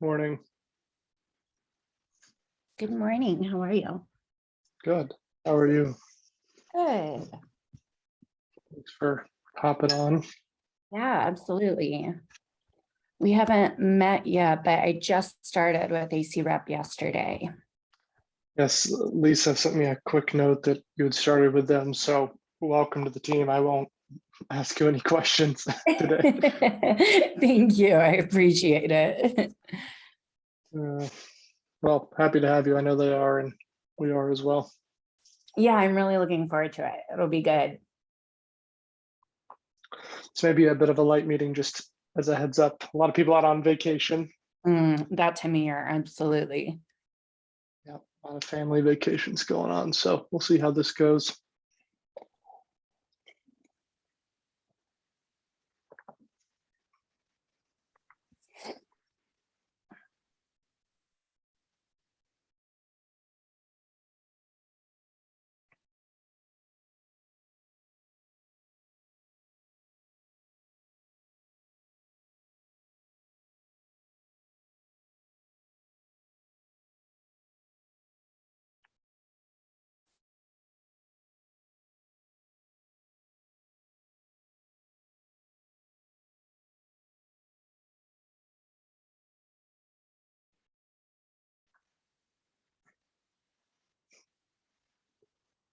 Morning. Good morning. How are you? Good. How are you? Good. Thanks for hopping on. Yeah, absolutely. We haven't met yet, but I just started with AC Rep yesterday. Yes, Lisa sent me a quick note that you had started with them, so welcome to the team. I won't ask you any questions today. Thank you. I appreciate it. Well, happy to have you. I know they are, and we are as well. Yeah, I'm really looking forward to it. It'll be good. It's maybe a bit of a light meeting, just as a heads up. A lot of people out on vacation. That time of year, absolutely. Yeah, a lot of family vacations going on, so we'll see how this goes.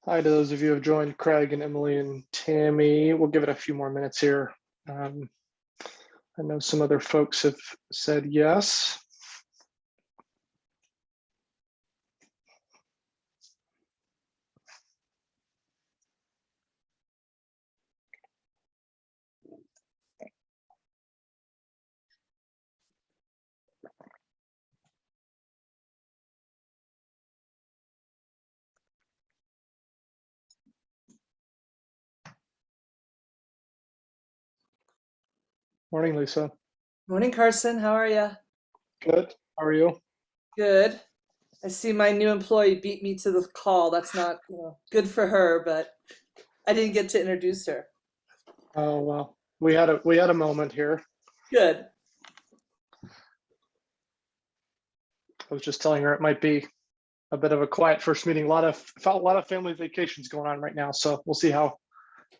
Hi to those of you who have joined, Craig and Emily and Tammy. We'll give it a few more minutes here. I know some other folks have said yes. Morning, Lisa. Morning, Carson. How are you? Good. How are you? Good. I see my new employee beat me to the call. That's not, good for her, but I didn't get to introduce her. Oh well, we had a moment here. Good. I was just telling her it might be a bit of a quiet first meeting. A lot of family vacations going on right now, so we'll see how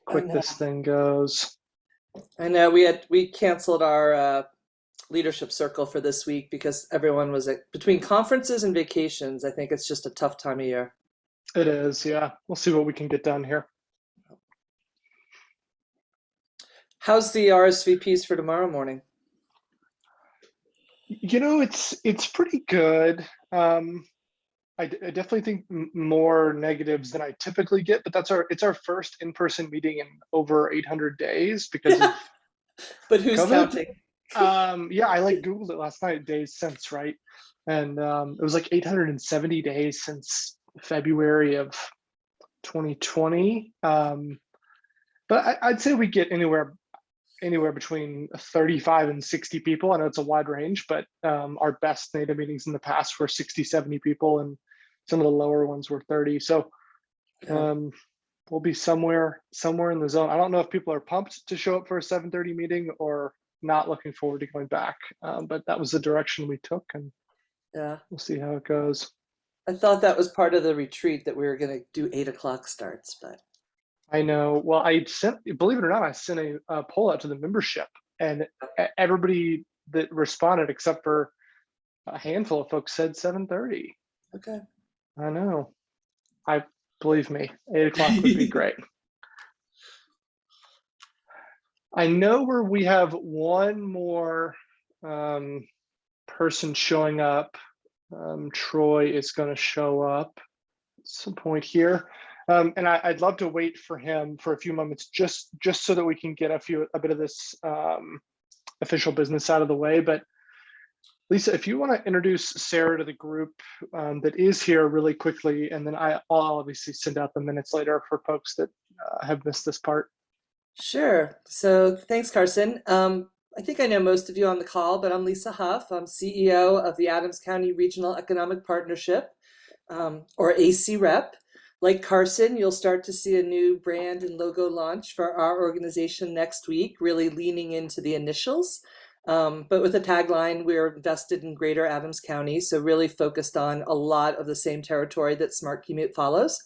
quick this thing goes. I know we canceled our leadership circle for this week because everyone was between conferences and vacations. I think it's just a tough time of year. It is, yeah. We'll see what we can get done here. How's the RSVPs for tomorrow morning? You know, it's pretty good. I definitely think more negatives than I typically get, but it's our first in-person meeting in over 800 days because of But who's COVID. counting? Yeah, I Googled it last night, days since, right? And it was like 870 days since February of 2020. But I'd say we get anywhere between 35 and 60 people. I know it's a wide range, but our best NATA meetings in the past were 60, 70 people, and some of the lower ones were 30. So we'll be somewhere in the zone. I don't know if people are pumped to show up for a 7:30 meeting or not looking forward to going back. But that was the direction we took, and we'll see how it goes. I thought that was part of the retreat that we were going to do 8 o'clock starts, but I know. Well, believe it or not, I sent a poll out to the membership, and everybody that responded, except for a handful of folks, said 7:30. Okay. I know. Believe me, 8 o'clock would be great. I know where we have one more person showing up. Troy is going to show up at some point here. And I'd love to wait for him for a few moments, just so that we can get a bit of this official business out of the way. But Lisa, if you want to introduce Sarah to the group that is here really quickly, and then I'll obviously send out the minutes later for folks that have missed this part. Sure. So thanks, Carson. I think I know most of you on the call, but I'm Lisa Huff. I'm CEO of the Adams County Regional Economic Partnership, or AC Rep. Like Carson, you'll start to see a new brand and logo launch for our organization next week, really leaning into the initials. But with the tagline, we're invested in Greater Adams County, so really focused on a lot of the same territory that Smart Commute follows.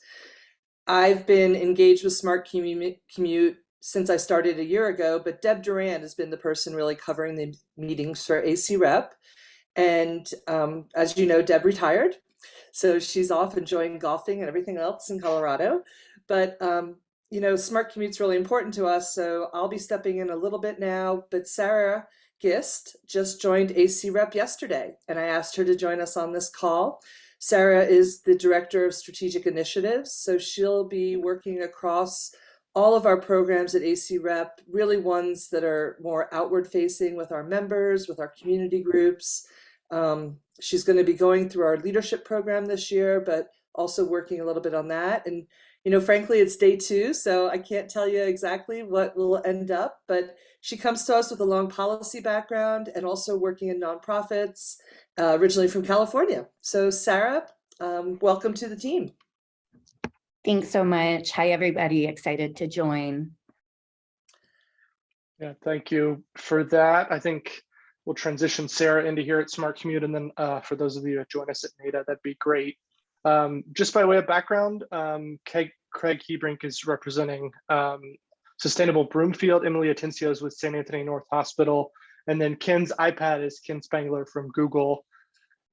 I've been engaged with Smart Commute since I started a year ago, but Deb Durand has been the person really covering the meetings for AC Rep. And as you know, Deb retired, so she's off enjoying golfing and everything else in Colorado. But you know, Smart Commute's really important to us, so I'll be stepping in a little bit now. But Sarah Gist just joined AC Rep yesterday, and I asked her to join us on this call. Sarah is the Director of Strategic Initiatives, so she'll be working across all of our programs at AC Rep, really ones that are more outward facing with our members, with our community groups. She's going to be going through our leadership program this year, but also working a little bit on that. And, you know, frankly, it's day 2, so I can't tell you exactly what will end up, but she comes to us with a long policy background and also working in nonprofits, originally from California. So Sarah, welcome to the team. Thanks so much. Hi, everybody. Excited to join. Yeah, thank you for that. I think we'll transition Sarah into here at Smart Commute, and then for those of you that join us at NADA, that'd be great. Just by way of background, Craig Hebrink is representing Sustainable Broomfield. Emily Atencio is with St. Anthony North Hospital, and then Ken's iPad is Ken Spangler from Google.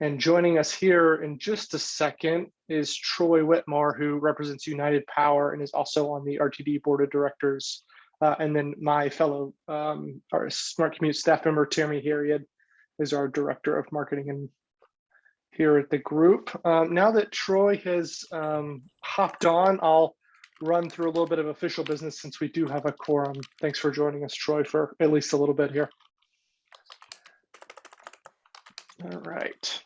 And joining us here in just a second is Troy Whitmore, who represents United Power and is also on the RTD Board of Directors. And then my fellow our Smart Commute staff member, Tammy Harriet, is our Director of Marketing and here at the group. Now that Troy has hopped on, I'll run through a little bit of official business since we do have a quorum. Thanks for joining us, Troy, for at least a little bit here. All right.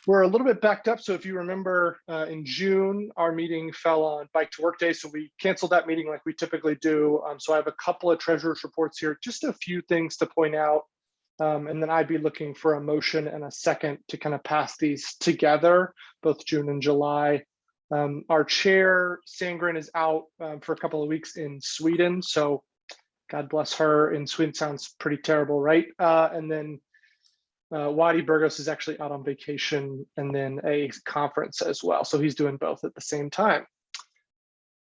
We're a little bit backed up. So if you remember in June, our meeting fell on Bike to Work Day. So we canceled that meeting like we typically do. So I have a couple of treasurer's reports here, just a few things to point out. And then I'd be looking for a motion and a second to kind of pass these together, both June and July. Our chair, Sangren, is out for a couple of weeks in Sweden. So God bless her. In Sweden sounds pretty terrible, right? And then Wadi Burgos is actually out on vacation and then a conference as well. So he's doing both at the same time.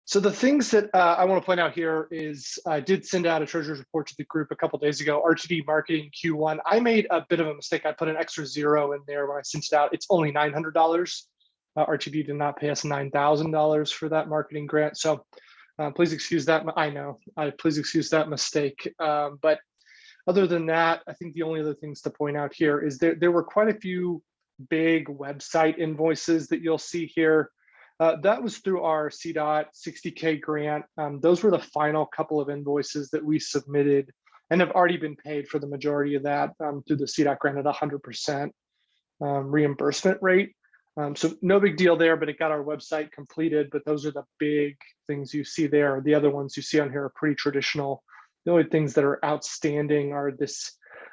So the things that I want to point out here is I did send out a treasurer's report to the group a couple of days ago, RTD marketing Q1. I made a bit of a mistake. I put an extra 0 in there when I sent it out. It's only $900. RTD did not pay us $9,000 for that marketing grant. So please excuse that. I know, please excuse that mistake. But other than that, I think the only other things to point out here is there were quite a few big website invoices that you'll see here. That was through our CDOT 60K grant. Those were the final couple of invoices that we submitted and have already been paid for the majority of that through the CDOT grant at 100% reimbursement rate. So no big deal there, but it got our website completed. But those are the big things you see there. The other ones you see on here are pretty traditional. The only things that are outstanding are this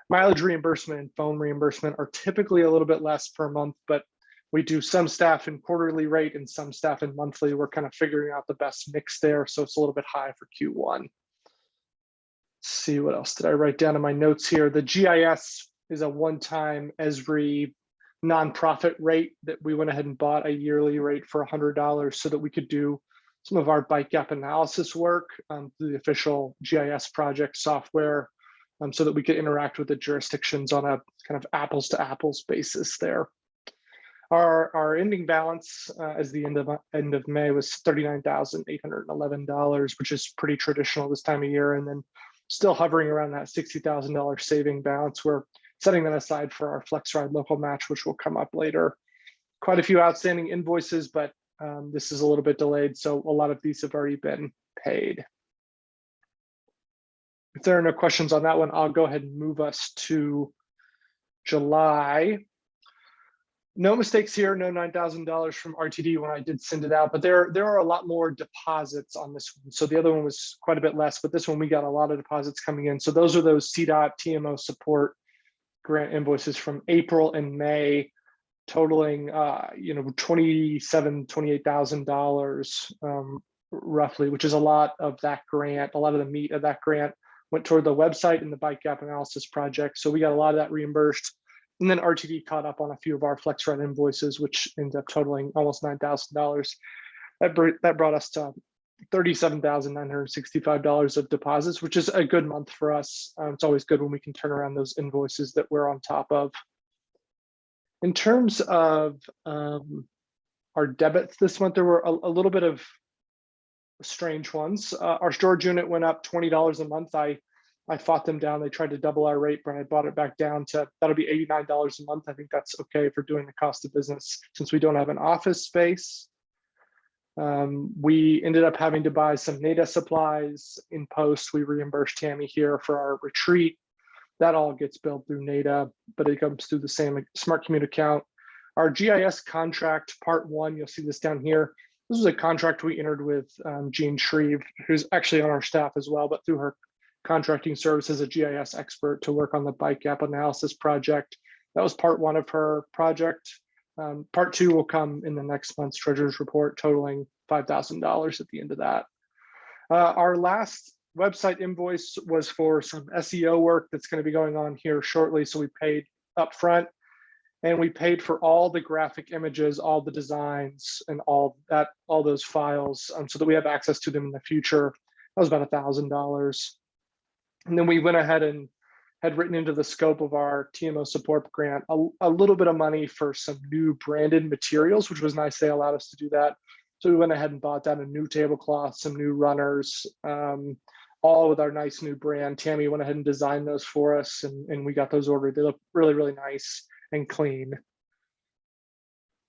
mileage reimbursement and phone reimbursement are typically a little bit less per month, but we do some staff in quarterly rate and some staff in monthly. We're kind of figuring out the best mix there. So it's a little bit high for Q1. Let's see, what else did I write down in my notes here? The GIS is a one-time ESRI nonprofit rate that we went ahead and bought a yearly rate for $100 so that we could do some of our bike gap analysis work through the official GIS project software so that we could interact with the jurisdictions on a kind of apples to apples basis there. Our ending balance as the end of May was $39,811, which is pretty traditional this time of year, and then still hovering around that $60,000 saving balance. We're setting that aside for our Flex Ride local match, which will come up later. Quite a few outstanding invoices, but this is a little bit delayed, so a lot of these have already been paid. If there are no questions on that one, I'll go ahead and move us to July. No mistakes here, no $9,000 from RTD when I did send it out, but there are a lot more deposits on this one. So the other one was quite a bit less, but this one we got a lot of deposits coming in. So those are those CDOT TMO support grant invoices from April and May, totaling $28,000 roughly, which is a lot of that grant, a lot of the meat of that grant went toward the website and the bike gap analysis project. So we got a lot of that reimbursed. And then RTD caught up on a few of our FlexRide invoices, which ended up totaling almost $9,000. That brought us to $37,965 of deposits, which is a good month for us. It's always good when we can turn around those invoices that we're on top of. In terms of our debits this month, there were a little bit of strange ones. Our storage unit went up $20 a month. I fought them down. They tried to double our rate, but I brought it back down to, that'll be $89 a month. I think that's okay for doing the cost of business since we don't have an office space. We ended up having to buy some NADA supplies in post. We reimbursed Tammy here for our retreat. That all gets billed through NADA, but it comes through the same Smart Commute account. Our GIS contract, part 1, you'll see this down here. This was a contract we entered with Jean Shreve, who's actually on our staff as well, but through her contracting service as a GIS expert to work on the bike gap analysis project. That was part 1 of her project. Part 2 will come in the next month's treasurer's report, totaling $5,000 at the end of that. Our last website invoice was for some SEO work that's going to be going on here shortly. So we paid up front, and we paid for all the graphic images, all the designs, and all those files, so that we have access to them in the future. That was about $1,000. And then we went ahead and had written into the scope of our TMO support grant a little bit of money for some new branded materials, which was nice. They allowed us to do that. So we went ahead and bought that, a new tablecloth, some new runners, all with our nice new brand. Tammy went ahead and designed those for us, and we got those ordered. They look really, really nice and clean.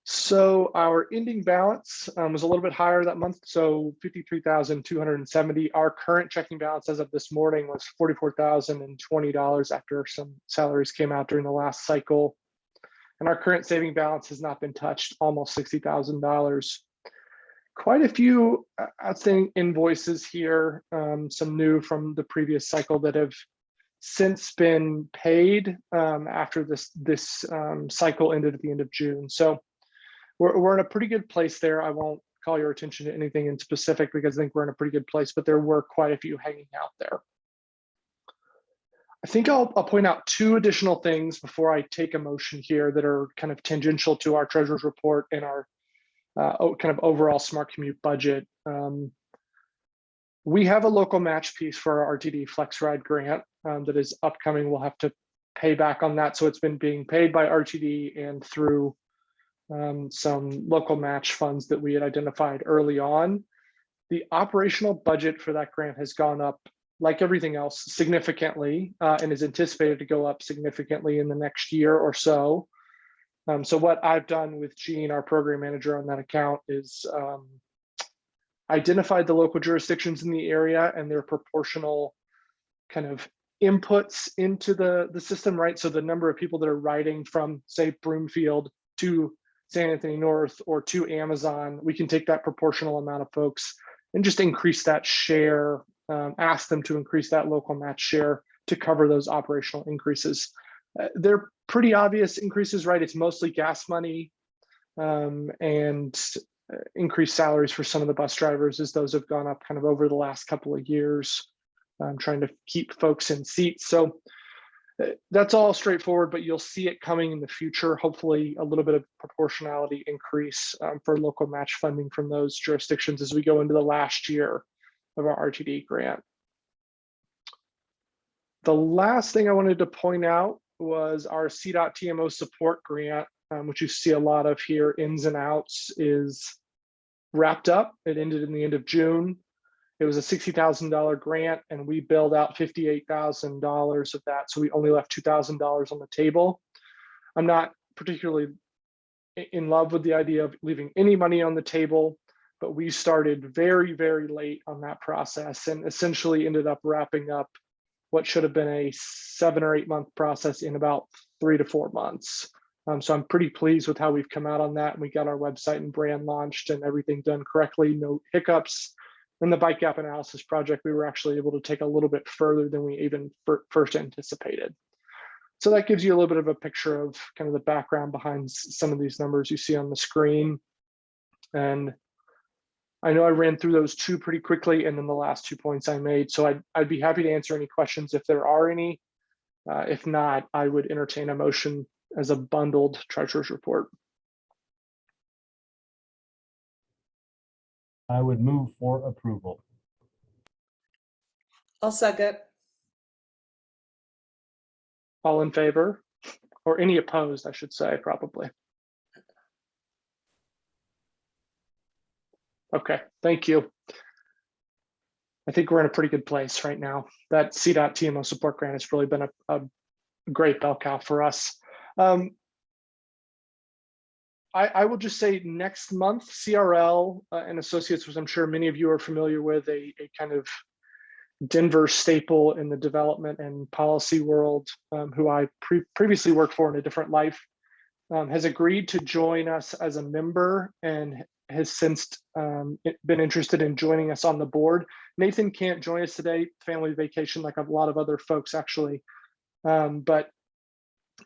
So our ending balance was a little bit higher that month, so $53,270. Our current checking balance as of this morning was $44,020 after some salaries came out during the last cycle. And our current saving balance has not been touched, almost $60,000. Quite a few outstanding invoices here, some new from the previous cycle that have since been paid after this cycle ended at the end of June. So we're in a pretty good place there. I won't call your attention to anything in specific because I think we're in a pretty good place, but there were quite a few hanging out there. I think I'll point out 2 additional things before I take a motion here that are kind of tangential to our treasurer's report and our kind of overall Smart Commute budget. We have a local match piece for our RTD FlexRide grant that is upcoming. We'll have to pay back on that. So it's been being paid by RTD and through some local match funds that we had identified early on. The operational budget for that grant has gone up, like everything else, significantly, and is anticipated to go up significantly in the next year or so. So what I've done with Jean, our program manager on that account, is identified the local jurisdictions in the area and their proportional kind of inputs into the system, right? So the number of people that are riding from, say, Broomfield to San Anthony North or to Amazon, we can take that proportional amount of folks and just increase that share, ask them to increase that local match share to cover those operational increases. They're pretty obvious increases, right? It's mostly gas money and increased salaries for some of the bus drivers as those have gone up kind of over the last couple of years, trying to keep folks in seats. So that's all straightforward, but you'll see it coming in the future. Hopefully a little bit of proportionality increase for local match funding from those jurisdictions as we go into the last year of our RTD grant. The last thing I wanted to point out was our CDOT TMO support grant, which you see a lot of here, ins and outs, is wrapped up. It ended in the end of June. It was a $60,000 grant, and we billed out $58,000 of that. So we only left $2,000 on the table. I'm not particularly in love with the idea of leaving any money on the table, but we started very, very late on that process and essentially ended up wrapping up what should have been a 7 or 8 month process in about 3 to 4 months. So I'm pretty pleased with how we've come out on that. And we got our website and brand launched and everything done correctly, no hiccups. In the bike gap analysis project, we were actually able to take a little bit further than we even first anticipated. So that gives you a little bit of a picture of kind of the background behind some of these numbers you see on the screen. And I know I ran through those two pretty quickly, and then the last 2 points I made. So I'd be happy to answer any questions if there are any. If not, I would entertain a motion as a bundled treasurer's report. I would move for approval. I'll second. All in favor? Or any opposed, I should say, probably. Okay, thank you. I think we're in a pretty good place right now. That CDOT TMO support grant has really been a great bell cow for us. I will just say next month, Crl and Associates, which I'm sure many of you are familiar with, a kind of Denver staple in the development and policy world, who I previously worked for in a different life, has agreed to join us as a member and has since been interested in joining us on the board. Nathan can't join us today, family vacation, like a lot of other folks actually, but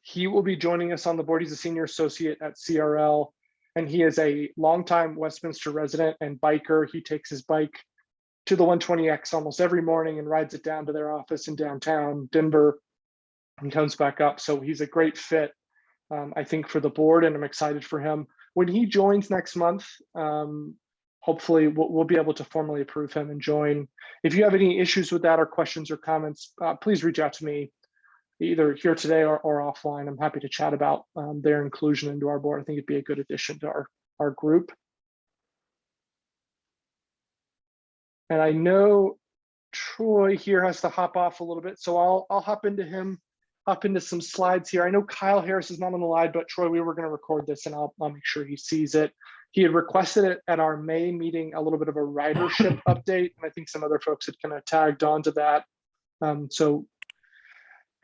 he will be joining us on the board. He's a senior associate at CRL, and he is a longtime Westminster resident and biker. He takes his bike to the 120X almost every morning and rides it down to their office in downtown Denver and comes back up. So he's a great fit, I think, for the board, and I'm excited for him. When he joins next month, hopefully we'll be able to formally approve him and join. If you have any issues with that or questions or comments, please reach out to me either here today or offline. I'm happy to chat about their inclusion into our board. I think it'd be a good addition to our group. And I know Troy here has to hop off a little bit, so I'll hop into some slides here. I know Kyle Harris is not on the line, but Troy, we were going to record this, and I'll make sure he sees it. He had requested it at our May meeting, a little bit of a ridership update, and I think some other folks had kind of tagged onto that. So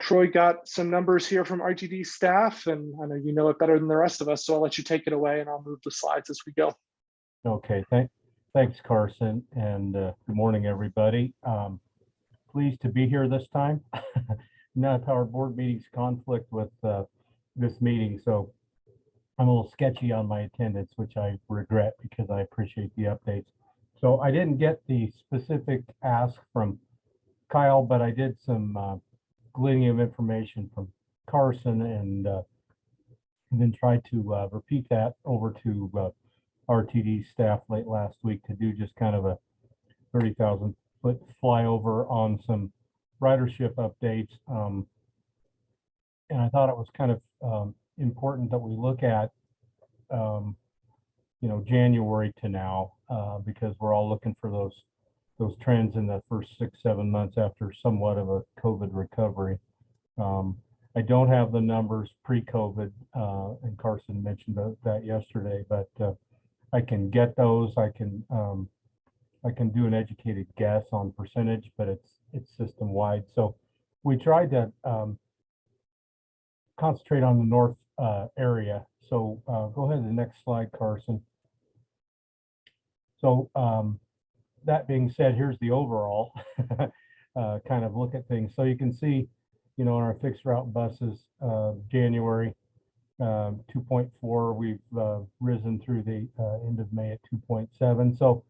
Troy got some numbers here from RTD staff, and I know you know it better than the rest of us, so I'll let you take it away, and I'll move the slides as we go. Okay, thanks, Carson, and good morning, everybody. Pleased to be here this time. Not how our board meetings conflict with this meeting, so I'm a little sketchy on my attendance, which I regret because I appreciate the updates. So I didn't get the specific ask from Kyle, but I did some gleaning of information from Carson, and then tried to repeat that over to RTD staff late last week to do just kind of a 30,000-foot flyover on some ridership updates. And I thought it was kind of important that we look at, January to now, because we're all looking for those trends in the first 6-7 months after somewhat of a COVID recovery. I don't have the numbers pre-COVID, and Carson mentioned that yesterday, but I can get those. I can do an educated guess on percentage, but it's system wide. So we tried to concentrate on the north area. So go ahead to the next slide, Carson. So that being said, here's the overall kind of look at things. So you can see, on our fixed route buses, January 2.4, we've risen through the end of May at 2.7. So,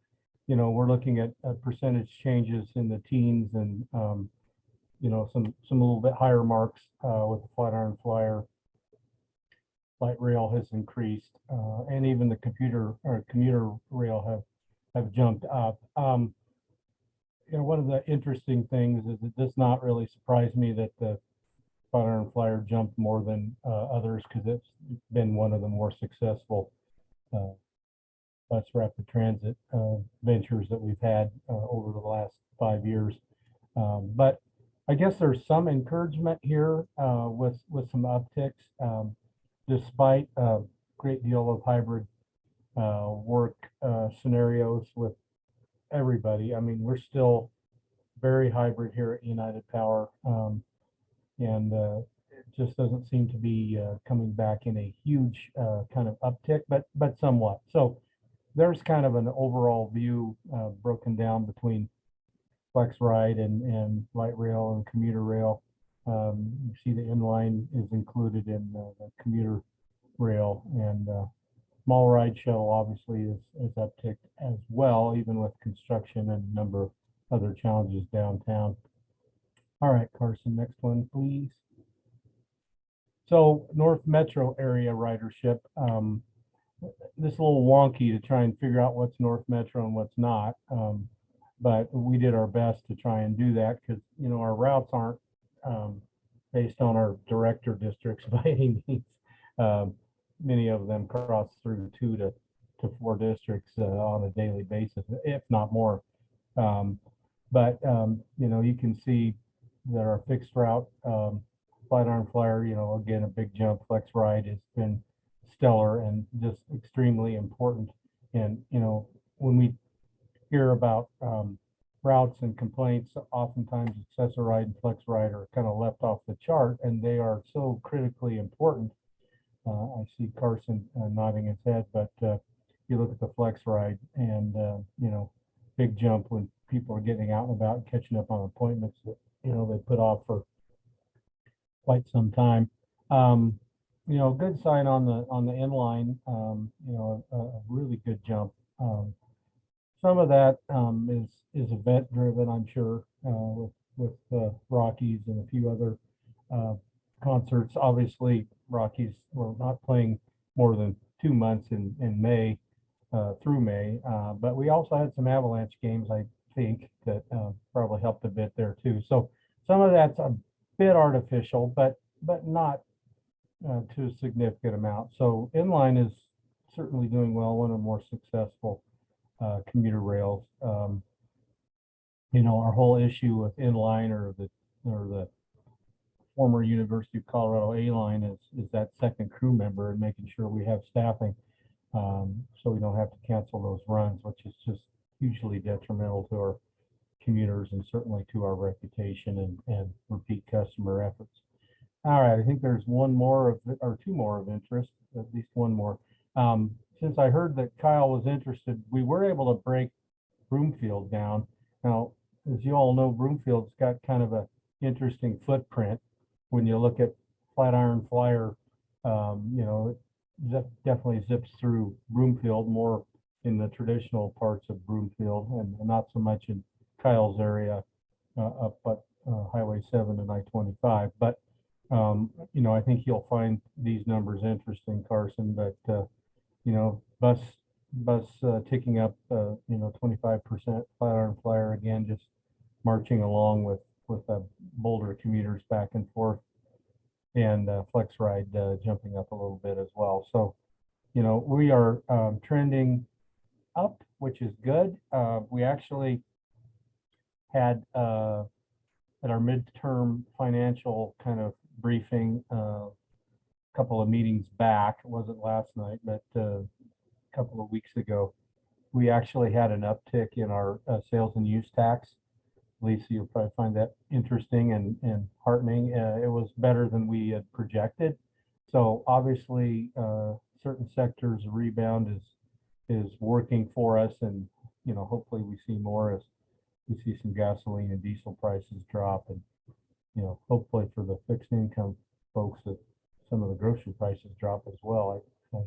we're looking at percentage changes in the teens, and some a little bit higher marks with the Flatiron Flyer. Light rail has increased, and even the commuter rail have jumped up. One of the interesting things is it does not really surprise me that the Flatiron Flyer jumped more than others, because it's been one of the more successful bus rapid transit ventures that we've had over the last 5 years. But I guess there's some encouragement here with some upticks, despite a great deal of hybrid work scenarios with everybody. I mean, we're still very hybrid here at United Power, and it just doesn't seem to be coming back in a huge kind of uptick, but somewhat. So there's kind of an overall view broken down between flex ride and light rail and commuter rail. You see the inline is included in the commuter rail, and Small ride shuttle obviously is upticked as well, even with construction and a number of other challenges downtown. All right, Carson, next one, please. So North Metro area ridership. This is a little wonky to try and figure out what's North Metro and what's not. But we did our best to try and do that because, you know, our routes aren't based on our director districts by any means. Many of them cross through 2 to 4 districts on a daily basis, if not more. You know, you can see that our fixed route flat iron flyer, you know, again, a big jump. Flex ride has been stellar and just extremely important. And, you know, when we hear about routes and complaints, oftentimes accessor ride and flex ride are kind of left off the chart, and they are so critically important. I see Carson nodding his head, but you look at the flex ride and, you know, big jump when people are getting out and about and catching up on appointments that, you know, they put off for quite some time. You know, good sign on the inline, you know, a really good jump. Some of that is event driven, I'm sure, with Rockies and a few other concerts. Obviously, Rockies were not playing more than 2 months in May through May, but we also had some Avalanche games, I think, that probably helped a bit there too. So some of that's a bit artificial, but not to a significant amount. So inline is certainly doing well, one of the more successful commuter rails. You know, our whole issue with inline or the former University of Colorado A line is that second crew member and making sure we have staffing so we don't have to cancel those runs, which is just hugely detrimental to our commuters and certainly to our reputation and repeat customer efforts. All right, I think there's one more or two more of interest, at least one more. Since I heard that Kyle was interested, we were able to break Broomfield down. Now, as you all know, Broomfield's got kind of an interesting footprint. When you look at Flatiron Flyer, you know, it definitely zips through Broomfield, more in the traditional parts of Broomfield and not so much in Kyle's area up at Highway 7 and I-25. But, you know, I think you'll find these numbers interesting, Carson, but, you know, bus ticking up, you know, 25%, Flatiron Flyer again, just marching along with Boulder commuters back and forth, and Flex Ride jumping up a little bit as well. So, you know, we are trending up, which is good. We actually had at our midterm financial kind of briefing a couple of meetings back, it wasn't last night, but a couple of weeks ago, we actually had an uptick in our sales and use tax. Lisa, you'll probably find that interesting and heartening. It was better than we had projected. So obviously, certain sectors rebound is working for us, and you know, hopefully we see more as we see some gasoline and diesel prices drop, and you know, hopefully for the fixed income folks that some of the grocery prices drop as well. I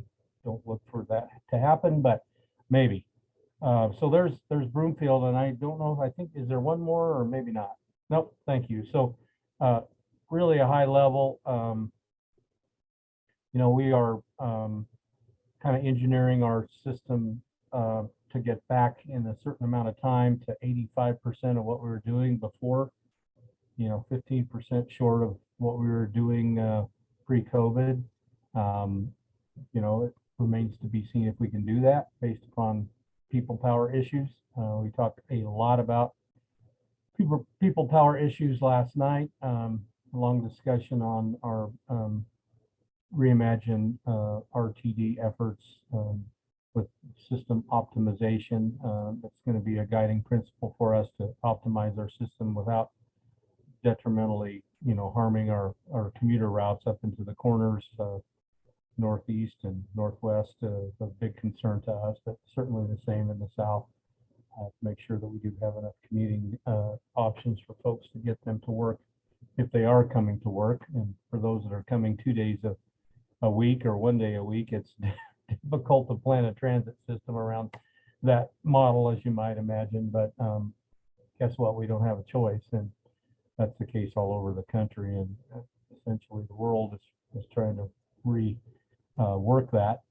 don't look for that to happen, but maybe. So there's Broomfield, and I don't know, I think, is there one more or maybe not? Nope, thank you. So really a high level, you know, we are kind of engineering our system to get back in a certain amount of time to 85% of what we were doing before, you know, 15% short of what we were doing pre-COVID. You know, it remains to be seen if we can do that based upon people power issues. We talked a lot about people power issues last night. Long discussion on our reimagine RTD efforts with system optimization. That's going to be a guiding principle for us to optimize our system without detrimentally, you know, harming our commuter routes up into the corners. Northeast and Northwest is a big concern to us, but certainly the same in the South. To make sure that we do have enough commuting options for folks to get them to work if they are coming to work. And for those that are coming 2 days a week or 1 day a week, it's difficult to plan a transit system around that model, as you might imagine. But guess what? We don't have a choice, and that's the case all over the country. And essentially, the world is trying to rework that.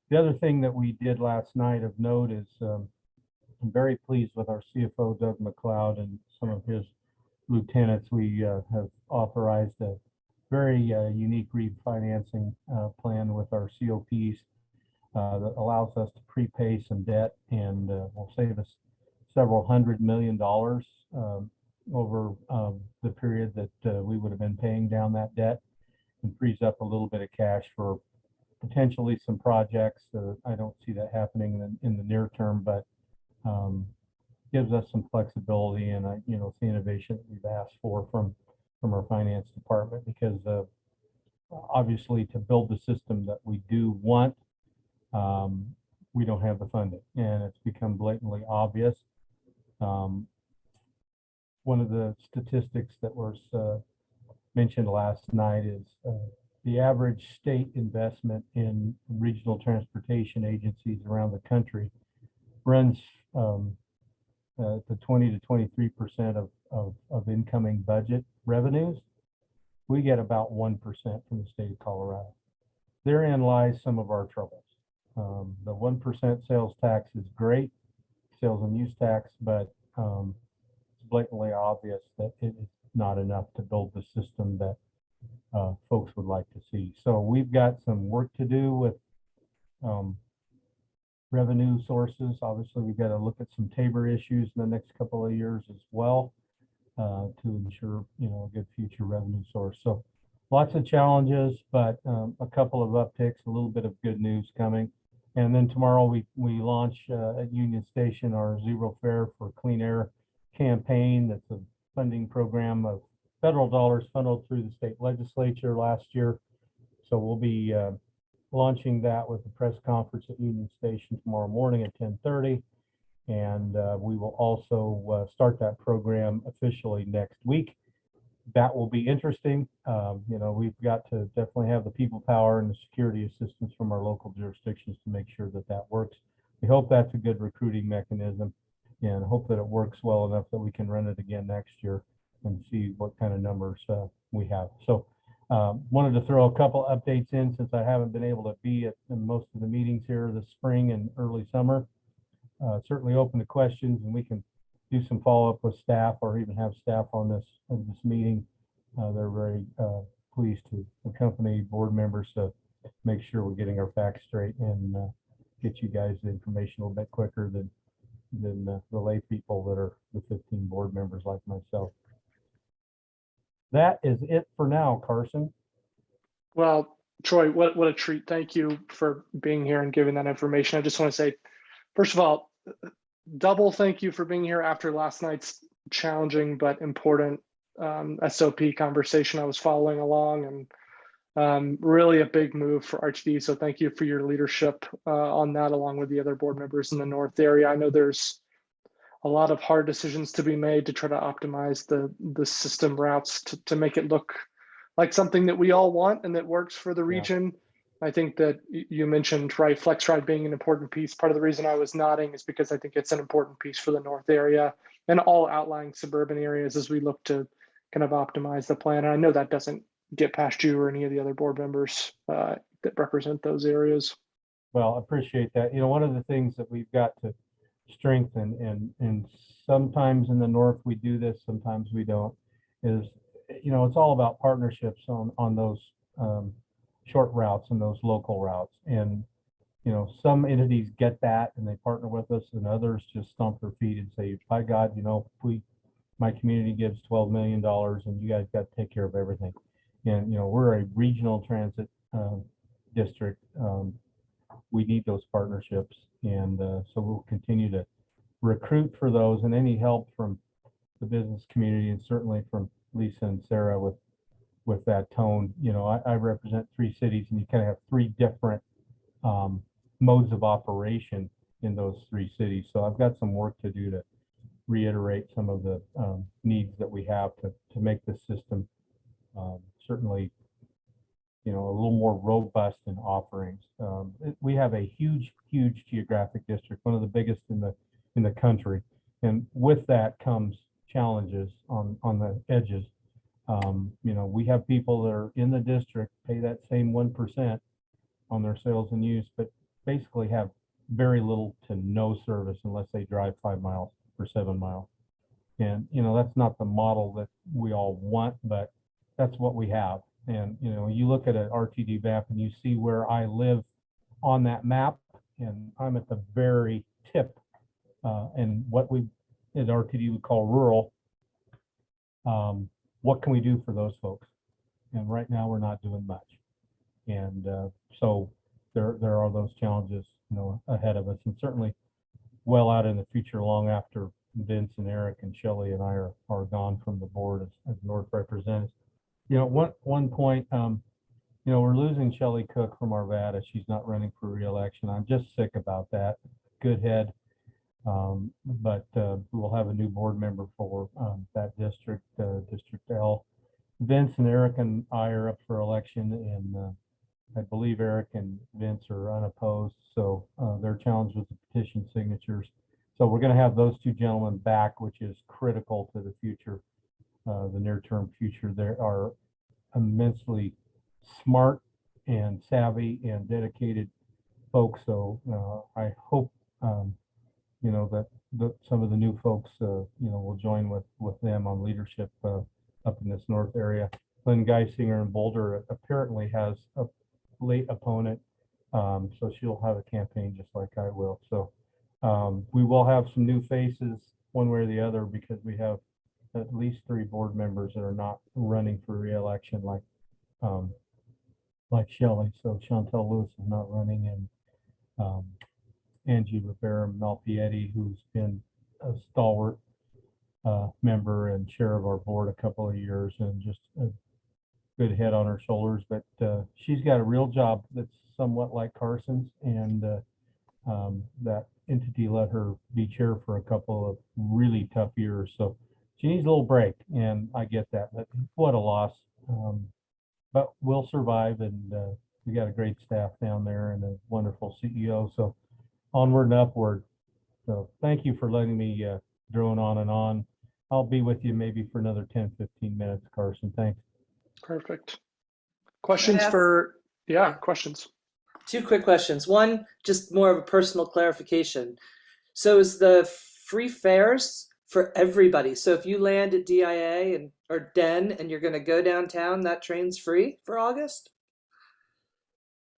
The other thing that we did last night of note is I'm very pleased with our CFO, Doug McLeod, and some of his lieutenants. We have authorized a very unique refinancing plan with our COPs that allows us to prepay some debt and will save us several $100 million over the period that we would have been paying down that debt, and frees up a little bit of cash for potentially some projects. I don't see that happening in the near term, but gives us some flexibility, and it's the innovation that we've asked for from our finance department, because obviously to build the system that we do want, we don't have the funding, and it's become blatantly obvious. One of the statistics that was mentioned last night is the average state investment in regional transportation agencies around the country runs to 20 to 23% of incoming budget revenues. We get about 1% from the state of Colorado. Therein lies some of our troubles. The 1% sales tax is great, sales and use tax, but it's blatantly obvious that it is not enough to build the system that folks would like to see. So we've got some work to do with revenue sources. Obviously, we've got to look at some Tabor issues in the next couple of years as well to ensure a good future revenue source. So lots of challenges, but a couple of upticks, a little bit of good news coming. And then tomorrow we launch at Union Station our Zero Fare for Clean Air campaign. That's a funding program of federal dollars funneled through the state legislature last year. So we'll be launching that with a press conference at Union Station tomorrow morning at 10:30. And we will also start that program officially next week. That will be interesting. We've got to definitely have the people power and the security assistance from our local jurisdictions to make sure that that works. We hope that's a good recruiting mechanism, and hope that it works well enough that we can run it again next year and see what kind of numbers we have. So wanted to throw a couple updates in, since I haven't been able to be at most of the meetings here this spring and early summer. Certainly open to questions, and we can do some follow-up with staff, or even have staff on this meeting. They're very pleased to accompany board members to make sure we're getting our facts straight and get you guys the information a little bit quicker than the lay people that are the 15 board members like myself. That is it for now, Carson. Well, Troy, what a treat. Thank you for being here and giving that information. I just want to say, first of all, double thank you for being here after last night's challenging but important SOP conversation. I was following along, and really a big move for RTD. So thank you for your leadership on that, along with the other board members in the North area. I know there's a lot of hard decisions to be made to try to optimize the system routes to make it look like something that we all want and that works for the region. I think that you mentioned, right, FlexRide being an important piece. Part of the reason I was nodding is because I think it's an important piece for the North area and all outlying suburban areas as we look to kind of optimize the plan. And I know that doesn't get past you or any of the other board members that represent those areas. Well, I appreciate that. One of the things that we've got to strengthen, and sometimes in the North we do this, sometimes we don't, is, it's all about partnerships on those short routes and those local routes. And some entities get that and they partner with us, and others just stomp their feet and say, by God, my community gives $12 million and you guys got to take care of everything. And we're a regional transit district. We need those partnerships, and so we'll continue to recruit for those, and any help from the business community, and certainly from Lisa and Sarah with that tone. I represent 3 cities, and you kind of have 3 different modes of operation in those 3 cities. So I've got some work to do to reiterate some of the needs that we have to make this system certainly a little more robust in offerings. We have a huge geographic district, one of the biggest in the country, and with that comes challenges on the edges. We have people that are in the district pay that same 1% on their sales and use, but basically have very little to no service unless they drive 5 miles or 7 miles. And that's not the model that we all want, but that's what we have. And you look at an RTD map and you see where I live on that map, and I'm at the very tip, and what we at RTD would call rural. What can we do for those folks? And right now we're not doing much. And so there are those challenges, ahead of us, and certainly well out in the future, long after Vince and Eric and Shelley and I are gone from the board as North representatives. One point, we're losing Shelley Cook from Arvada. She's not running for re-election. I'm just sick about that. Good head. But we'll have a new board member for that district, District L. Vince and Eric and I are up for election, and I believe Eric and Vince are unopposed, so they're challenged with the petition signatures. So we're going to have those two gentlemen back, which is critical to the future, the near-term future. They are immensely smart and savvy and dedicated folks. So I hope that some of the new folks will join with them on leadership up in this north area. Lynn Geisinger in Boulder apparently has a late opponent, so she'll have a campaign just like I will. So we will have some new faces one way or the other, because we have at least 3 board members that are not running for re-election, like Shelley. So Chantel Lewis is not running, and Angie Rivera Malpietti, who's been a stalwart member and chair of our board a couple of years, and just a good head on her shoulders. But she's got a real job that's somewhat like Carson's, and that entity let her be chair for a couple of really tough years. So she needs a little break, and I get that, but what a loss. But we'll survive, and we got a great staff down there and a wonderful CEO. So onward and upward. So thank you for letting me drone on and on. I'll be with you maybe for another 10, 15 minutes, Carson. Thanks. Perfect. Questions for, questions. 2 quick questions. One, just more of a personal clarification. So is the free fares for everybody? So if you land at DIA or DEN and you're going to go downtown, that train's free for August?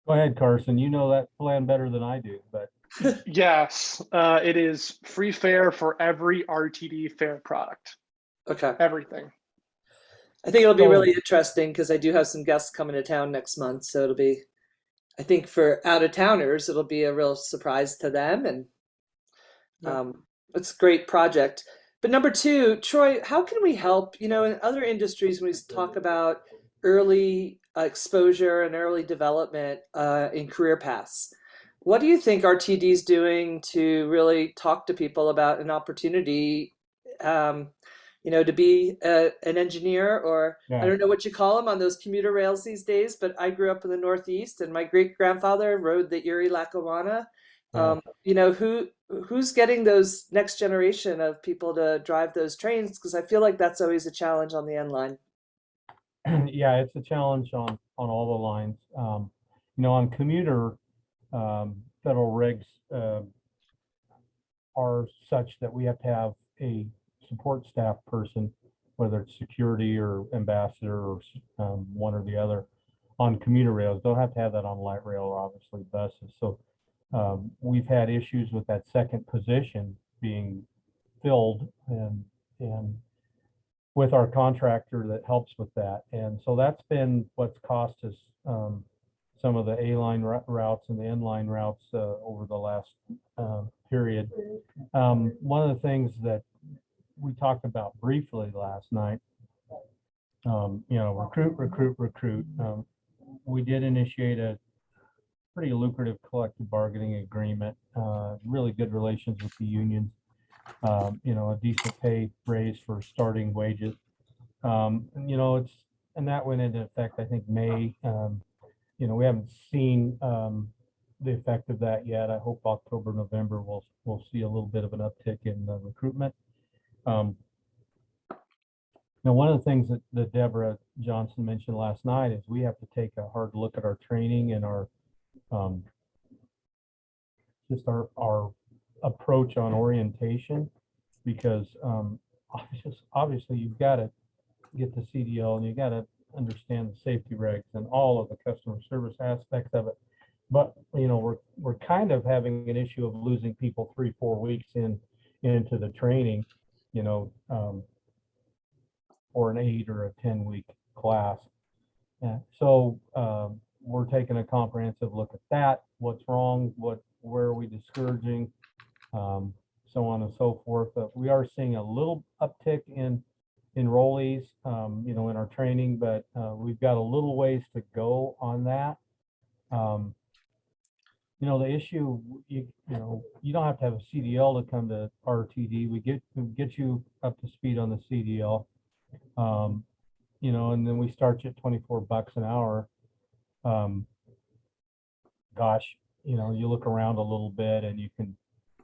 Go ahead, Carson. You know that plan better than I do, but Yes, it is free fare for every RTD fare product. Okay. Everything. I think it'll be really interesting, because I do have some guests coming to town next month. So it'll be, I think for out-of-towners, it'll be a real surprise to them. And it's a great project. But number 2, Troy, how can we help? In other industries, when we talk about early exposure and early development in career paths, what do you think RTD is doing to really talk to people about an opportunity, to be an engineer, or I don't know what you call them on those commuter rails these days, but I grew up in the Northeast, and my great-grandfather rode the Erie-Lackawanna. Who's getting those next generation of people to drive those trains? Because I feel like that's always a challenge on the N line. Yeah, it's a challenge on all the lines. On commuter, federal regs are such that we have to have a support staff person, whether it's security or ambassador or one or the other, on commuter rails. They'll have to have that on light rail, or obviously buses. So we've had issues with that second position being filled, and with our contractor that helps with that. And so that's been what's cost us some of the A-line routes and the N-line routes over the last period. One of the things that we talked about briefly last night, recruit. We did initiate a pretty lucrative collective bargaining agreement, really good relations with the unions, a decent pay raise for starting wages. And that went into effect, I think, May. we haven't seen the effect of that yet. I hope October, November, we'll see a little bit of an uptick in recruitment. Now, one of the things that Deborah Johnson mentioned last night is we have to take a hard look at our training and our just our approach on orientation, because obviously you've got to get the CDL and you got to understand the safety regs and all of the customer service aspects of it. But we're kind of having an issue of losing people 3-4 weeks into the training, or an 8 or a 10-week class. So we're taking a comprehensive look at that. What's wrong? Where are we discouraging? So on and so forth. We are seeing a little uptick in enrollees, in our training, but we've got a little ways to go on that. The issue, you don't have to have a CDL to come to RTD. We get you up to speed on the CDL. And then we start you at $24 an hour. Gosh, you look around a little bit and you can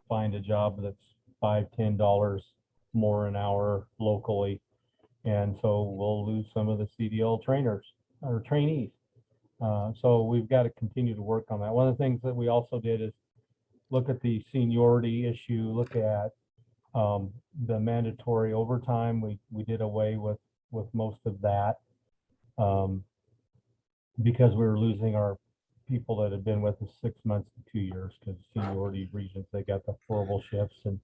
find a job that's $5-10 more an hour locally. And so we'll lose some of the CDL trainers or trainees. So we've got to continue to work on that. One of the things that we also did is look at the seniority issue, look at the mandatory overtime. We did away with most of that because we were losing our people that had been with us 6 months to 2 years because seniority reasons. They got the horrible shifts and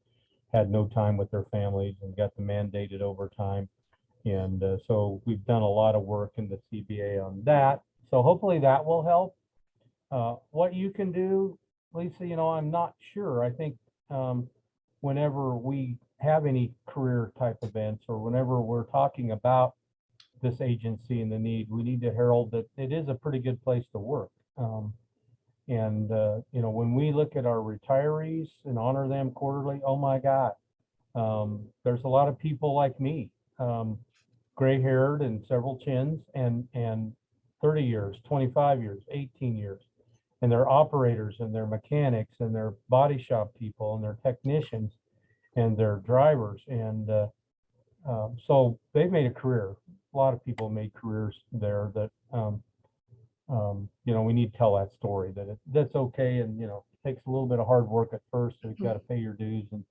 had no time with their families and got the mandated overtime. And so we've done a lot of work in the CBA on that. So hopefully that will help. What you can do, Lisa, I'm not sure. I think whenever we have any career type events or whenever we're talking about this agency and the need, we need to herald that it is a pretty good place to work. When we look at our retirees and honor them quarterly, oh my God, there's a lot of people like me, gray haired and several chins and 30 years, 25 years, 18 years. And they're operators and they're mechanics and they're body shop people and they're technicians and they're drivers. And so they've made a career. A lot of people made careers there that, we need to tell that story that that's okay. And, it takes a little bit of hard work at first. So you've got to pay your dues, and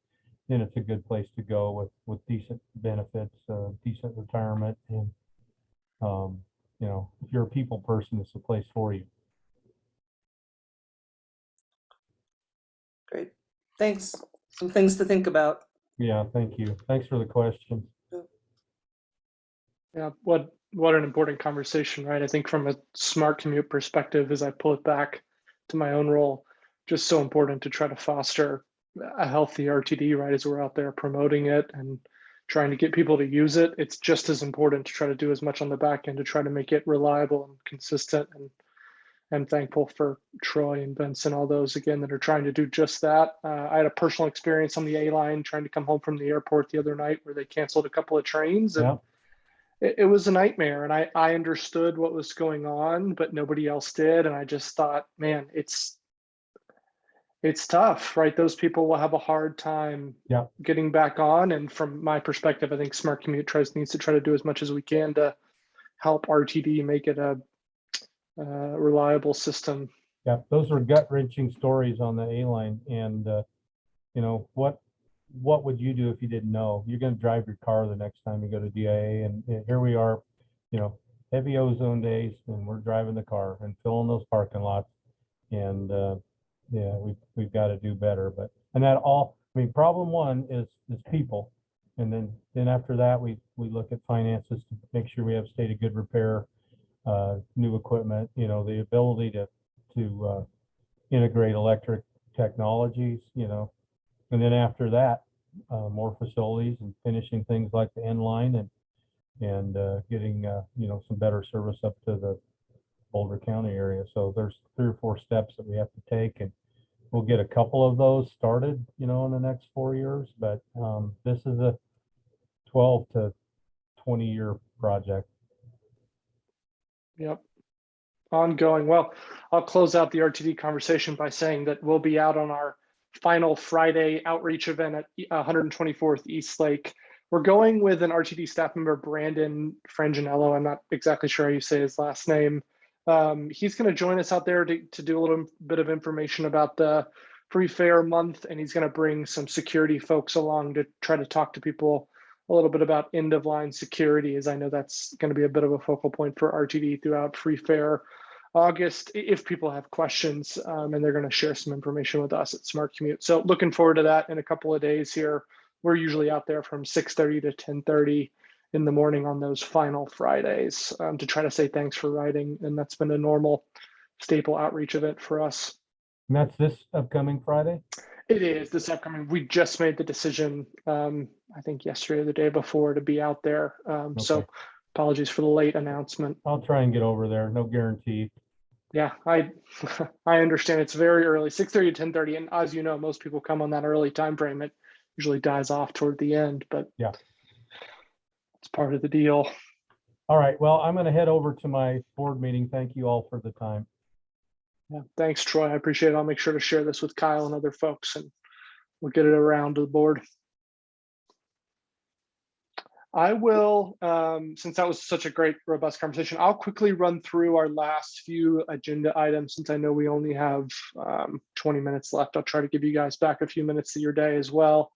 then it's a good place to go with decent benefits, decent retirement. And, if you're a people person, it's the place for you. Great. Thanks. Some things to think about. Yeah, thank you. Thanks for the question. Yeah, what an important conversation, right? I think from a smart commute perspective, as I pull it back to my own role, just so important to try to foster a healthy RTD, right? As we're out there promoting it and trying to get people to use it, it's just as important to try to do as much on the back end to try to make it reliable and consistent. And I'm thankful for Troy and Vince and all those, again, that are trying to do just that. I had a personal experience on the A line trying to come home from the airport the other night where they canceled a couple of trains. And it was a nightmare. And I understood what was going on, but nobody else did. And I just thought, man, it's tough, right? Those people will have a hard time getting back on. And from my perspective, I think Smart Commute needs to try to do as much as we can to help RTD make it a reliable system. Yeah, those are gut-wrenching stories on the A line. And what would you do if you didn't know? You're going to drive your car the next time you go to DIA, and here we are, heavy ozone days, and we're driving the car and filling those parking lots. And we've got to do better. Problem one is people, and then after that we look at finances to make sure we have state of good repair, new equipment, the ability to integrate electric technologies, and then after that, more facilities and finishing things like the end line and getting some better service up to the Boulder County area. So there's 3 or 4 steps that we have to take, and we'll get a couple of those started, in the next 4 years. But this is a 12 to 20 year project. Yep. Ongoing. Well, I'll close out the RTD conversation by saying that we'll be out on our final Friday outreach event at 124th East Lake. We're going with an RTD staff member, Brandon Franginello. I'm not exactly sure how you say his last name. He's going to join us out there to do a little bit of information about the Free Fair Month, and he's going to bring some security folks along to try to talk to people a little bit about end of line security, as I know that's going to be a bit of a focal point for RTD throughout Free Fair August, if people have questions, and they're going to share some information with us at Smart Commute. So looking forward to that in a couple of days here. We're usually out there from 6:30 to 10:30 in the morning on those final Fridays to try to say thanks for riding. And that's been a normal staple outreach event for us. And that's this upcoming Friday? It is this upcoming. We just made the decision, I think yesterday or the day before, to be out there. So apologies for the late announcement. I'll try and get over there. No guarantee. Yeah, I understand. It's very early, 6:30 to 10:30. And as you know, most people come on that early time frame. It usually dies off toward the end, but yeah, it's part of the deal. All right. Well, I'm going to head over to my board meeting. Thank you all for the time. Yeah, thanks, Troy. I appreciate it. I'll make sure to share this with Kyle and other folks, and we'll get it around to the board. I will, since that was such a great, robust conversation, I'll quickly run through our last few agenda items since I know we only have 20 minutes left. I'll try to give you guys back a few minutes of your day as well.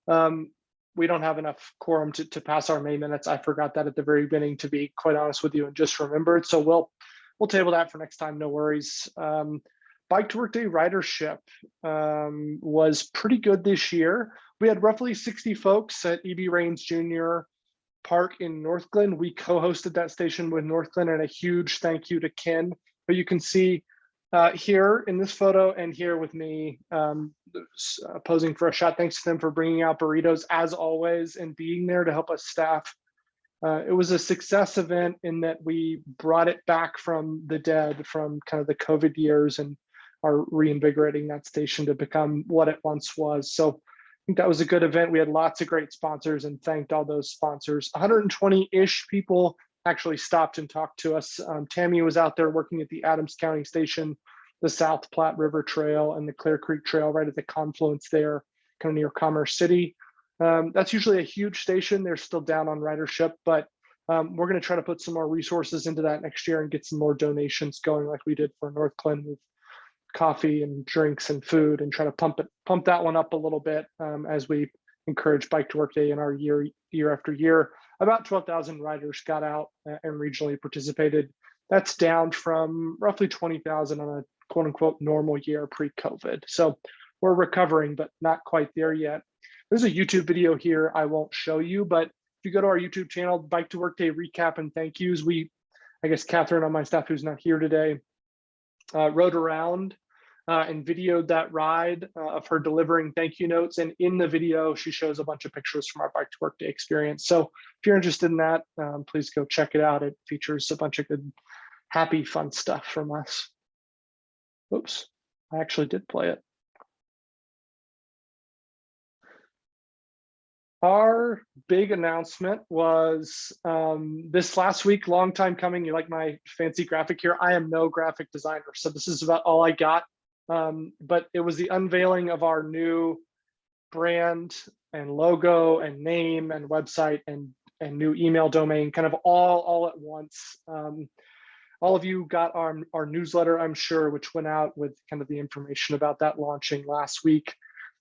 We don't have enough quorum to pass our May minutes. I forgot that at the very beginning, to be quite honest with you, and just remembered. So we'll table that for next time, no worries. Bike to Work Day ridership was pretty good this year. We had roughly 60 folks at EB Rains Jr. Park in Northglenn. We co-hosted that station with Northglenn, and a huge thank you to Ken, who you can see here in this photo and here with me posing for a shot. Thanks to them for bringing out burritos as always and being there to help us staff. It was a success event in that we brought it back from the dead, from kind of the COVID years, and are reinvigorating that station to become what it once was. So I think that was a good event. We had lots of great sponsors and thanked all those sponsors. 120-ish people actually stopped and talked to us. Tammy was out there working at the Adams County Station, the South Platte River Trail, and the Clear Creek Trail right at the confluence there, kind of near Commerce City. That's usually a huge station. They're still down on ridership, but we're going to try to put some more resources into that next year and get some more donations going like we did for Northglenn with coffee and drinks and food, and try to pump that one up a little bit as we encourage Bike to Work Day in our year after year. About 12,000 riders got out and regionally participated. That's down from roughly 20,000 on a quote unquote normal year pre-COVID. So we're recovering, but not quite there yet. There's a YouTube video here I won't show you, but if you go to our YouTube channel, Bike to Work Day recap and thank yous, I guess Catherine on my staff, who's not here today, rode around and videoed that ride of her delivering thank you notes. And in the video, she shows a bunch of pictures from our Bike to Work Day experience. So if you're interested in that, please go check it out. It features a bunch of good, happy, fun stuff from us. Oops, I actually did play it. Our big announcement was this last week, long time coming. You like my fancy graphic here? I am no graphic designer, so this is about all I got. But it was the unveiling of our new brand and logo and name and website and new email domain, kind of all at once. All of you got our newsletter, I'm sure, which went out with kind of the information about that launching last week.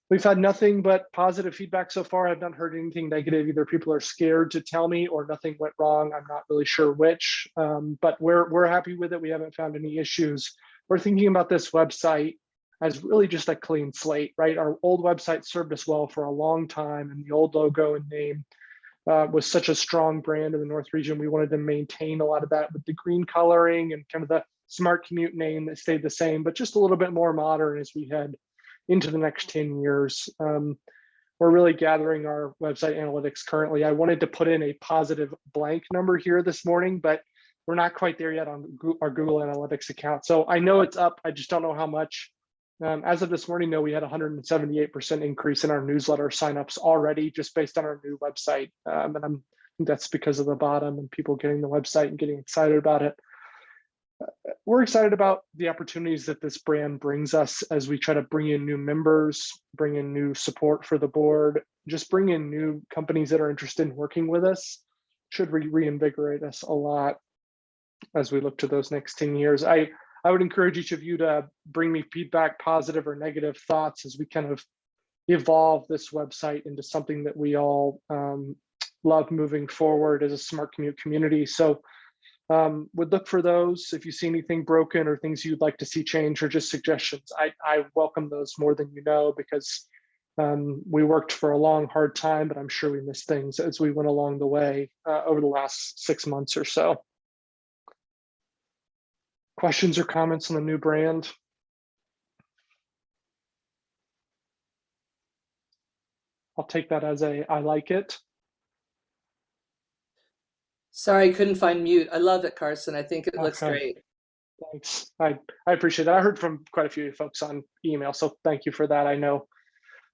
We've had nothing but positive feedback so far. I've not heard anything negative. Either people are scared to tell me or nothing went wrong. I'm not really sure which, but we're happy with it. We haven't found any issues. We're thinking about this website as really just a clean slate, right? Our old website served us well for a long time, and the old logo and name was such a strong brand in the North region. We wanted to maintain a lot of that with the green coloring and kind of the Smart Commute name that stayed the same, but just a little bit more modern as we head into the next 10 years. We're really gathering our website analytics currently. I wanted to put in a positive blank number here this morning, but we're not quite there yet on our Google Analytics account. So I know it's up, I just don't know how much. As of this morning, though, we had 178% increase in our newsletter signups already, just based on our new website. And I think that's because of the bottom and people getting the website and getting excited about it. we're excited about the opportunities that this brand brings us as we try to bring in new members, bring in new support for the board, just bring in new companies that are interested in working with us. Should reinvigorate us a lot as we look to those next 10 years. I would encourage each of you to bring me feedback, positive or negative thoughts, as we kind of evolve this website into something that we all love moving forward as a smart commute community. So would look for those. If you see anything broken or things you'd like to see change or just suggestions, I welcome those more than you know, because we worked for a long, hard time, but I'm sure we missed things as we went along the way over the last 6 months or so. Questions or comments on the new brand? I'll take that as a I like it. Sorry, I couldn't find mute. I love it, Carson. I think it looks Okay. great. Thanks. I appreciate that. I heard from quite a few folks on email, so thank you for that. I know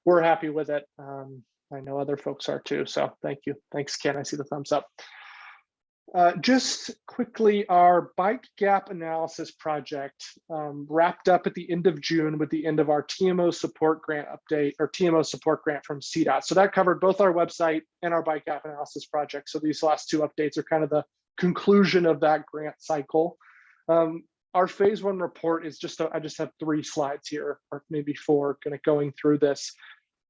we're happy with it. I know other folks are too, so thank you. Thanks, Ken. I see the thumbs up. Just quickly, our bike gap analysis project wrapped up at the end of June with the end of our TMO support grant update, or TMO support grant from CDOT. So that covered both our website and our bike gap analysis project. So these last two updates are kind of the conclusion of that grant cycle. Our phase one report is I just have 3 slides here, or maybe 4, kind of going through this.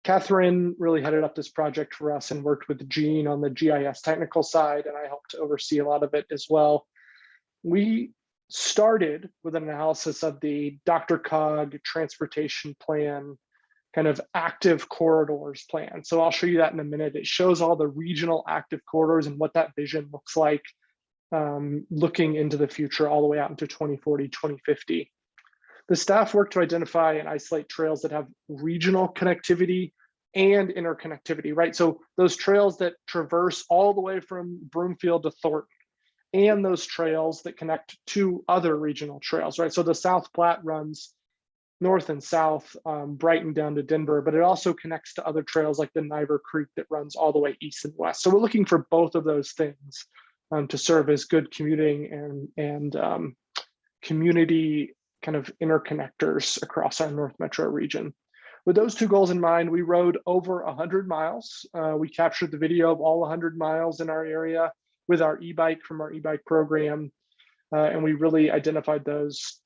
Catherine really headed up this project for us and worked with Gene on the GIS technical side, and I helped to oversee a lot of it as well. We started with an analysis of the DRCOG transportation plan, kind of active corridors plan. So I'll show you that in a minute. It shows all the regional active corridors and what that vision looks like, looking into the future all the way out into 2040, 2050. The staff work to identify and isolate trails that have regional connectivity and interconnectivity, right? So those trails that traverse all the way from Broomfield to Thornton, and those trails that connect to other regional trails, right? So the South Platte runs north and south, Brighton down to Denver, but it also connects to other trails like the Niver Creek that runs all the way east and west. So we're looking for both of those things to serve as good commuting and community kind of interconnectors across our North Metro region. With those 2 goals in mind, we rode over 100 miles. We captured the video of all 100 miles in our area with our e-bike from our e-bike program. And we really identified those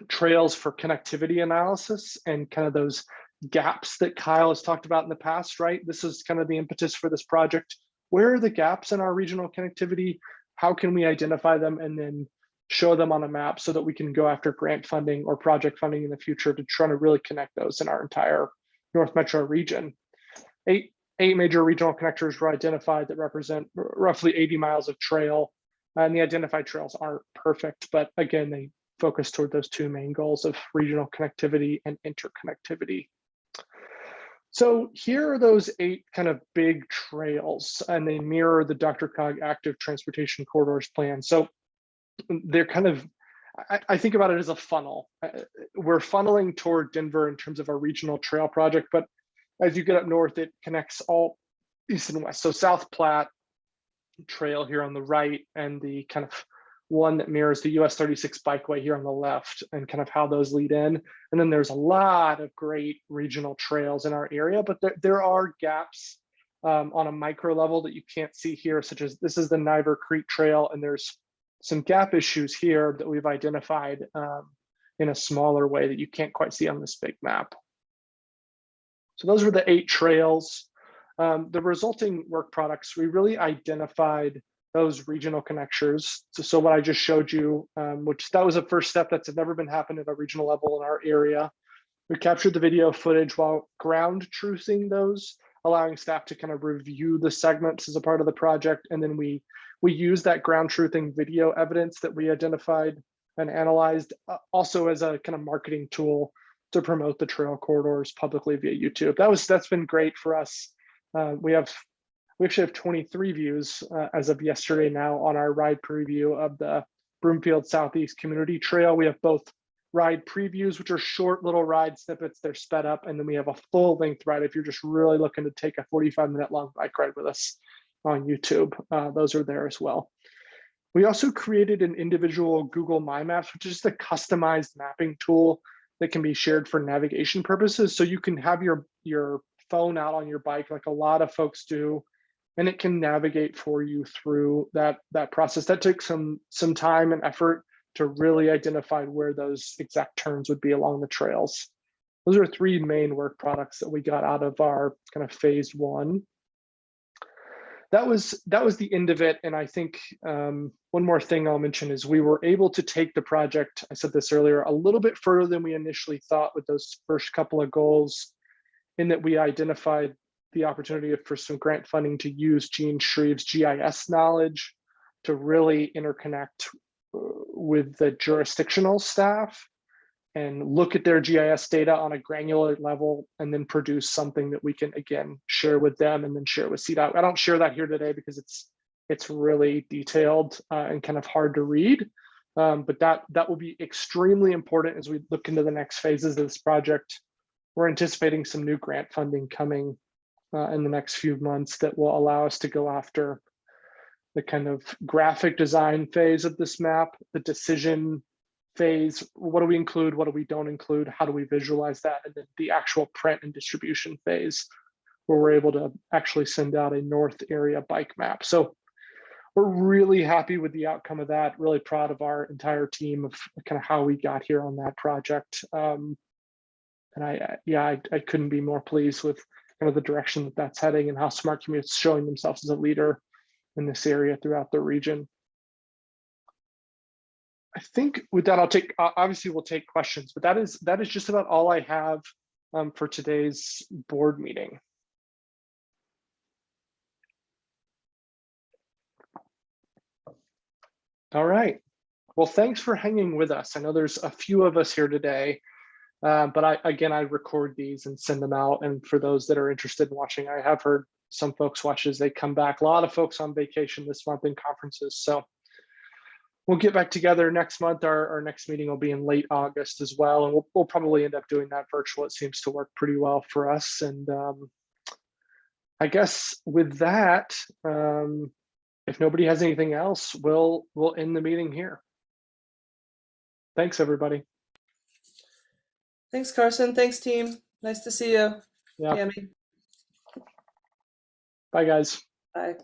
trails for connectivity analysis and kind of those gaps that Kyle has talked about in the past, right? This is kind of the impetus for this project. Where are the gaps in our regional connectivity? How can we identify them and then show them on a map so that we can go after grant funding or project funding in the future to try to really connect those in our entire North Metro region. Eight major regional connectors were identified that represent roughly 80 miles of trail, and the identified trails aren't perfect, but again, they focus toward those 2 main goals of regional connectivity and interconnectivity. So here are those 8 kind of big trails, and they mirror the DRCOG active transportation corridors plan. So they're kind of, I think about it as a funnel. We're funneling toward Denver in terms of our regional trail project, but as you get up north, it connects all east and west. So South Platte Trail here on the right, and the kind of one that mirrors the US 36 bikeway here on the left, and kind of how those lead in. And then there's a lot of great regional trails in our area, but there are gaps on a micro level that you can't see here, such as this is the Niver Creek Trail, and there's some gap issues here that we've identified in a smaller way that you can't quite see on this big map. So those were the 8 trails. The resulting work products, we really identified those regional connectors. So what I just showed you, which that was a first step that's never been happened at a regional level in our area. We captured the video footage while ground truthing those, allowing staff to kind of review the segments as a part of the project. And then we used that ground truthing video evidence that we identified and analyzed also as a kind of marketing tool to promote the trail corridors publicly via YouTube. That's been great for us. We actually have 23 views as of yesterday now on our ride preview of the Broomfield Southeast Community Trail. We have both ride previews, which are short little ride snippets, they're sped up, and then we have a full length ride if you're just really looking to take a 45-minute long bike ride with us on YouTube. Those are there as well. We also created an individual Google My Maps, which is the customized mapping tool that can be shared for navigation purposes. So you can have your phone out on your bike like a lot of folks do, and it can navigate for you through that process. That took some time and effort to really identify where those exact turns would be along the trails. Those are 3 main work products that we got out of our kind of phase 1. That was the end of it. And I think one more thing I'll mention is we were able to take the project, I said this earlier, a little bit further than we initially thought with those first couple of goals, in that we identified the opportunity for some grant funding to use Gene Shreve's GIS knowledge to really interconnect with the jurisdictional staff and look at their GIS data on a granular level, and then produce something that we can again share with them and then share with CDOT. I don't share that here today because it's really detailed and kind of hard to read, but that will be extremely important as we look into the next phases of this project. We're anticipating some new grant funding coming in the next few months that will allow us to go after the kind of graphic design phase of this map, the decision phase, what do we include, what do we don't include, how do we visualize that, and then the actual print and distribution phase, where we're able to actually send out a north area bike map. So we're really happy with the outcome of that, really proud of our entire team of kind of how we got here on that project. And I couldn't be more pleased with kind of the direction that that's heading and how Smart Commute's showing themselves as a leader in this area throughout the region. I think with that, obviously we'll take questions, but that is just about all I have for today's board meeting. All right. Well, thanks for hanging with us. I know there's a few of us here today, but I record these and send them out. And for those that are interested in watching, I have heard some folks watch as they come back. A lot of folks on vacation this month in conferences. So we'll get back together next month. Our next meeting will be in late August as well. And we'll probably end up doing that virtual. It seems to work pretty well for us. And I guess with that, if nobody has anything else, we'll end the meeting here. Thanks, everybody. Thanks, Carson. Thanks, team. Nice to see you. Yeah. Tammy. Bye, guys. Bye.